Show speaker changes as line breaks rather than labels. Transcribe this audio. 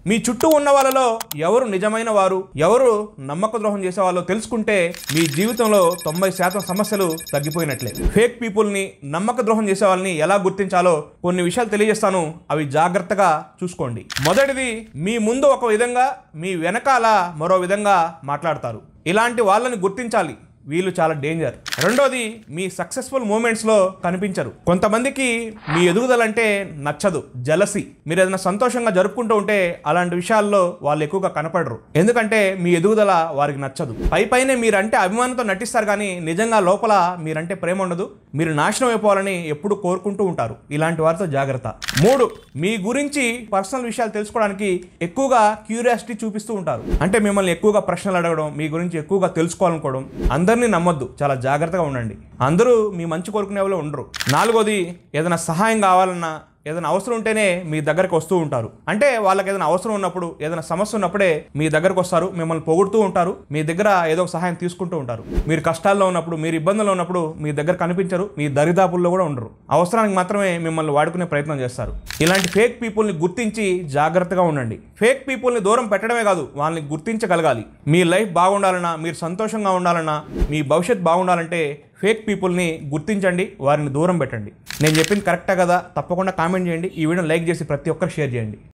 మీ చుట్టూ ఉన్న వాళ్ళలో ఎవరు నిజమైన వారు, ఎవరు నమ్మక ద్రోహం చేసే వాళ్ళో తెలుసుకుంటే మీ జీవితంలో 90% సమస్యలు తగ్గిపోయినట్లే. ఫేక్ పీపుల్ని, నమ్మక ద్రోహం చేసే వాళ్ళని ఎలా గుర్తించాలో కొన్ని విషయాలు తెలియజేస్తాను. అవి జాగ్రత్తగా చూసుకోండి. మొదటిది, మీ ముందు ఒక విధంగా, మీ వెనకాల మరో విధంగా మాట్లాడతారు. ఇలాంటి వాళ్ళని గుర్తించాలి. వీళ్ళు చాలా డేంజర్. రెండోది, మీ సక్సెస్ఫుల్ మూమెంట్స్లో కనిపించరు. కొంతమందికి మీ ఎదుగుదలంటే నచ్చదు, జలసి. మీరు ఏదైనా సంతోషంగా జరుపుకుంటూ ఉంటే అలాంటి విషయాల్లో వాళ్ళు ఎక్కువగా కనపడరు. ఎందుకంటే మీ ఎదుగుదల వారికి నచ్చదు. పైనే మీరంటే అభిమానంతో నటిస్తారు, కానీ నిజంగా లోపల మీరంటే ప్రేమ ఉండదు. మీరు నాశనం అయిపోవాలని ఎప్పుడు కోరుకుంటూ ఉంటారు. ఇలాంటి వారితో జాగ్రత్త. 3, మీ గురించి పర్సనల్ విషయాలు తెలుసుకోవడానికి ఎక్కువగా క్యూరియాసిటీ చూపిస్తూ ఉంటారు. అంటే మిమ్మల్ని ఎక్కువగా ప్రశ్నలు అడగడం, మీ గురించి ఎక్కువగా తెలుసుకోవాలనుకోవడం. అందరినీ నమ్మొద్దు, చాలా జాగ్రత్తగా ఉండండి. అందరూ మీ మంచి కోరుకునే వాళ్ళు ఉండరు. 4వది, ఏదైనా సహాయం కావాలన్నా, ఏదైనా అవసరం ఉంటేనే మీ దగ్గరకు వస్తూ ఉంటారు. అంటే వాళ్ళకి ఏదైనా అవసరం ఉన్నప్పుడు, ఏదైనా సమస్య ఉన్నప్పుడే మీ దగ్గరకు వస్తారు. మిమ్మల్ని పొగుడుతూ ఉంటారు. మీ దగ్గర ఏదో ఒక సహాయం తీసుకుంటూ ఉంటారు. మీరు కష్టాల్లో ఉన్నప్పుడు, మీరు ఇబ్బందుల్లో ఉన్నప్పుడు మీ దగ్గర కనిపించరు. మీ దరిదాపుల్లో కూడా ఉండరు. అవసరానికి మాత్రమే మిమ్మల్ని వాడుకునే ప్రయత్నం చేస్తారు. ఇలాంటి ఫేక్ పీపుల్ని గుర్తించి జాగ్రత్తగా ఉండండి. ఫేక్ పీపుల్ని దూరం పెట్టడమే కాదు, వాళ్ళని గుర్తించగలగాలి. మీ లైఫ్ బాగుండాలన్నా, మీరు సంతోషంగా ఉండాలన్నా, మీ భవిష్యత్ బాగుండాలంటే ఫేక్ పీపుల్ని గుర్తించండి, వారిని దూరం పెట్టండి. నేను చెప్పింది కరెక్టా కదా? తప్పకుండా కామెంట్ చేయండి. ఈ వీడియోని లైక్ చేసి ప్రతి ఒక్కరు షేర్ చేయండి.